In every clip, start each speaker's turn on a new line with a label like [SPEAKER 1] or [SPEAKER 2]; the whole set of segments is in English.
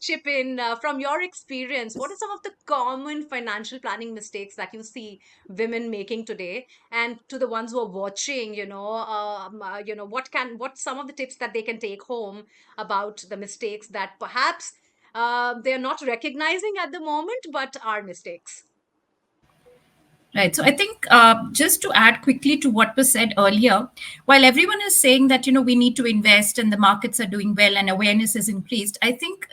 [SPEAKER 1] chip in from your experience. What are some of the common financial planning mistakes that you see women making today? And to the ones who are watching, what some of the tips that they can take home about the mistakes that perhaps they're not recognizing at the moment, but are mistakes.
[SPEAKER 2] Right. So I think just to add quickly to what was said earlier, while everyone is saying that we need to invest and the markets are doing well and awareness is increased, I think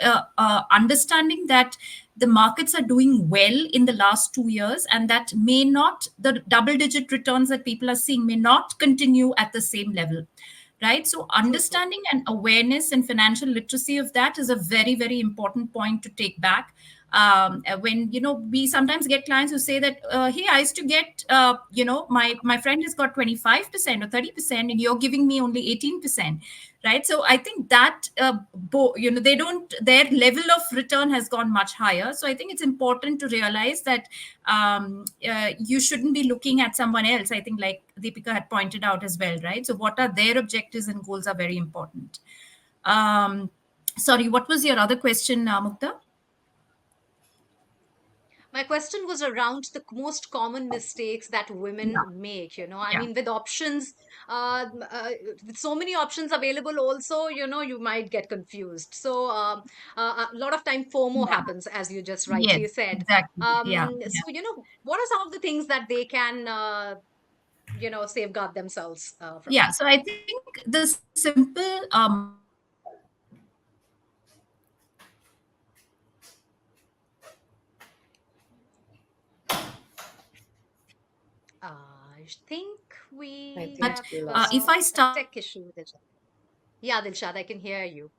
[SPEAKER 2] understanding that the markets are doing well in the last 2 years and that may not the double-digit returns that people are seeing may not continue at the same level. Right. So
[SPEAKER 1] True, true.
[SPEAKER 2] understanding and awareness and financial literacy of that is a very, very important point to take back. When we sometimes get clients who say that, hey, I used to get my friend has got 25% or 30% and you're giving me only 18%. Right. So I think that they don't their level of return has gone much higher. So I think it's important to realize that you shouldn't be looking at someone else. I think, like Deepika had pointed out as well, right? So what are their objectives and goals are very important. um, Sorry, what was your other question, Mukta?
[SPEAKER 1] My question was around the most common mistakes that women
[SPEAKER 2] Yeah,
[SPEAKER 1] make. I
[SPEAKER 2] yeah.
[SPEAKER 1] mean, with options, with so many options available, also, you might get confused. So, a lot of time FOMO
[SPEAKER 2] Yeah.
[SPEAKER 1] happens, as you just
[SPEAKER 2] Yes,
[SPEAKER 1] rightly said.
[SPEAKER 2] exactly. Yeah, yeah.
[SPEAKER 1] So, what are some of the things that they can, safeguard themselves from?
[SPEAKER 2] Yeah, so I think the simple mindset is that
[SPEAKER 1] I think
[SPEAKER 3] I
[SPEAKER 1] we
[SPEAKER 3] think
[SPEAKER 1] have
[SPEAKER 3] we
[SPEAKER 2] but
[SPEAKER 3] lost.
[SPEAKER 2] if I
[SPEAKER 1] a
[SPEAKER 2] start
[SPEAKER 1] tech issue with it. Yeah, Dilshad, I can hear you.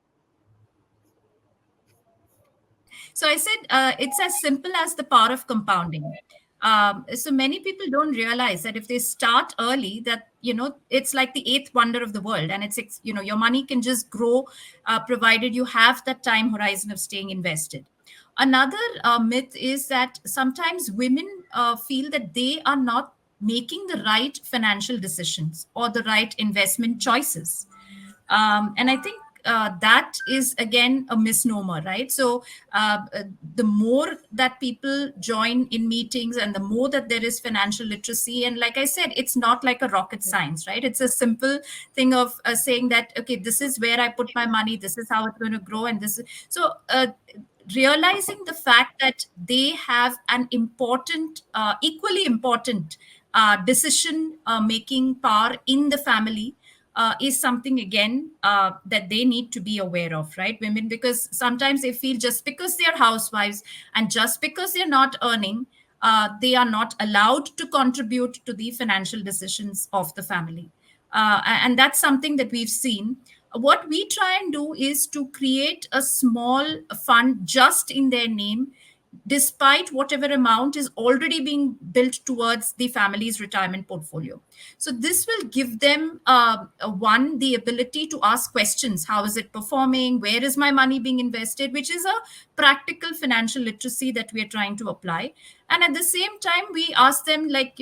[SPEAKER 2] So I said it's as simple as the power of compounding. So many people don't realize that if they start early, that it's like the eighth wonder of the world, and your money can just grow, provided you have that time horizon of staying invested. Another myth is that sometimes women feel that they are not making the right financial decisions or the right investment choices. And I think that is again a misnomer, right? So the more that people join in meetings and the more that there is financial literacy, and like I said, it's not like a rocket science, right? It's a simple thing of saying that, okay, this is where I put my money, this is how it's going to grow, and this is so realizing the fact that they have an important equally important decision making power in the family is something again that they need to be aware of, right? Women, because sometimes they feel just because they're housewives and just because they're not earning, they are not allowed to contribute to the financial decisions of the family. And that's something that we've seen. What we try and do is to create a small fund just in their name, despite whatever amount is already being built towards the family's retirement portfolio. So this will give them one, the ability to ask questions: how is it performing, where is my money being invested, which is a practical financial literacy that we are trying to apply. And at the same time, we ask them, like,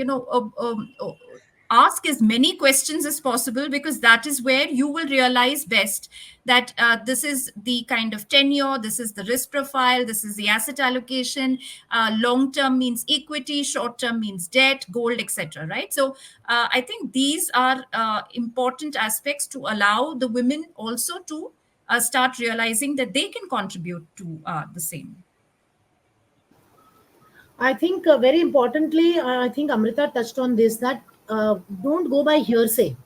[SPEAKER 2] ask as many questions as possible, because that is where you will realize best that this is the kind of tenure, this is the risk profile, this is the asset allocation. Long term means equity, short term means debt, gold, etc. Right? So I think these are important aspects to allow the women also to start realizing that they can contribute to the same.
[SPEAKER 3] I think very importantly, I think Amrita touched on this, that don't go by hearsay.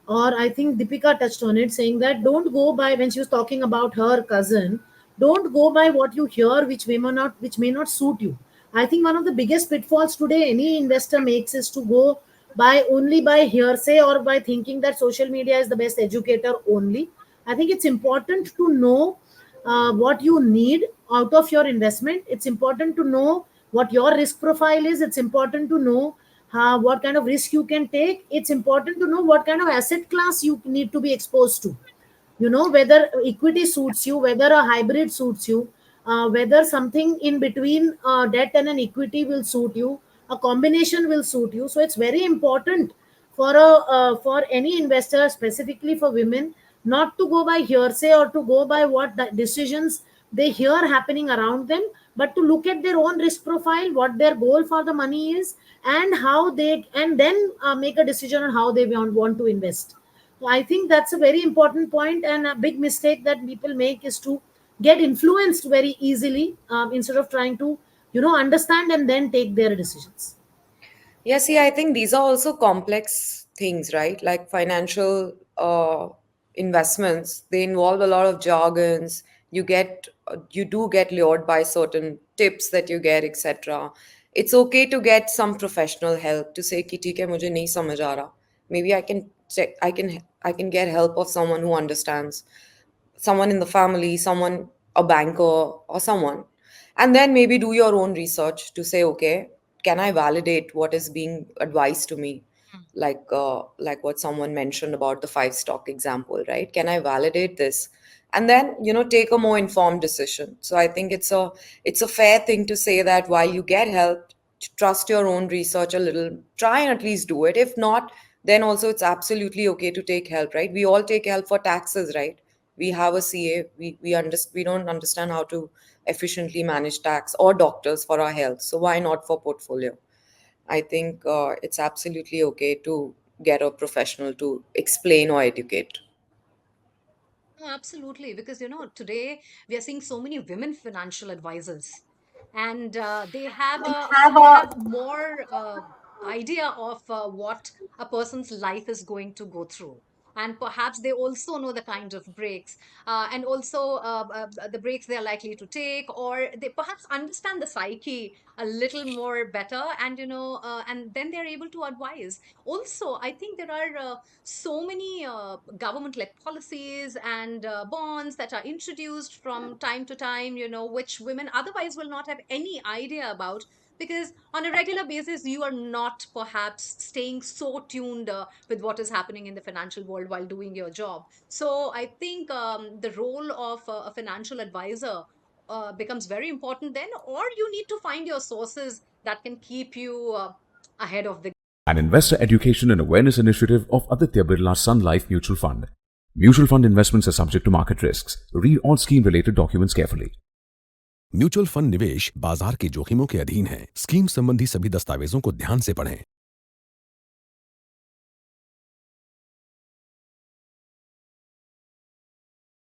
[SPEAKER 3] Or I think Deepika touched on it, saying that don't go by, when she was talking about her cousin, don't go by what you hear, which may not suit you. I think one of the biggest pitfalls today any investor makes is to go by only by hearsay, or by thinking that social media is the best educator only. I think it's important to know what you need out of your investment. It's important to know what your risk profile is. It's important to know what kind of risk you can take. It's important to know what kind of asset class you need to be exposed to. Whether equity suits you, whether a hybrid suits you, whether something in between debt and an equity will suit you, a combination will suit you. So it's very important for any investor, specifically for women, not to go by hearsay or to go by what the decisions they hear happening around them, but to look at their own risk profile, what their goal for the money is, and how they, and then make a decision on how they want to invest. So I think that's a very important point, and a big mistake that people make is to get influenced very easily, instead of trying to, understand and then take their decisions.
[SPEAKER 4] Yeah, see, I think these are also complex things, right? Like financial investments, they involve a lot of jargons. You do get lured by certain tips that you get, etc. It's okay to get some professional help to say, कि ठीक है मुझे नहीं समझ आ रहा. Maybe I can check, I can get help of someone who understands, someone in the family, someone, a banker, or someone. And then maybe do your own research to say, okay, can I validate what is being advised to me? Like what someone mentioned about the 5 stock example, right? Can I validate this? And then, take a more informed decision. So I think it's a fair thing to say that while you get help, trust your own research a little, try and at least do it. If not, then also it's absolutely okay to take help, right? We all take help for taxes, right? We have a CA, we don't understand how to efficiently manage tax, or doctors for our health, so why not for portfolio? I think it's absolutely okay to get a professional to explain or educate.
[SPEAKER 1] No, absolutely, because today we are seeing so many women financial advisors, and they have more idea of what a person's life is going to go through, and perhaps they also know the kind of breaks, and also the breaks they are likely to take, or they perhaps understand the psyche a little more better, and and then they are able to advise. Also, I think there are so many government-led policies and bonds that are introduced from time to time, which women otherwise will not have any idea about, because on a regular basis you are not perhaps staying so tuned with what is happening in the financial world while doing your job. So I think the role of a financial advisor becomes very important then, or you need to find your sources that can keep you ahead of the
[SPEAKER 5] An investor education and awareness initiative of Aditya Birla Sun Life Mutual Fund. Mutual fund investments are subject to market risks. Read all scheme related documents carefully.
[SPEAKER 6] Mutual fund निवेश बाजार के जोखिमों के अधीन है। Scheme संबंधी सभी दस्तावेजों को ध्यान से पढ़ें।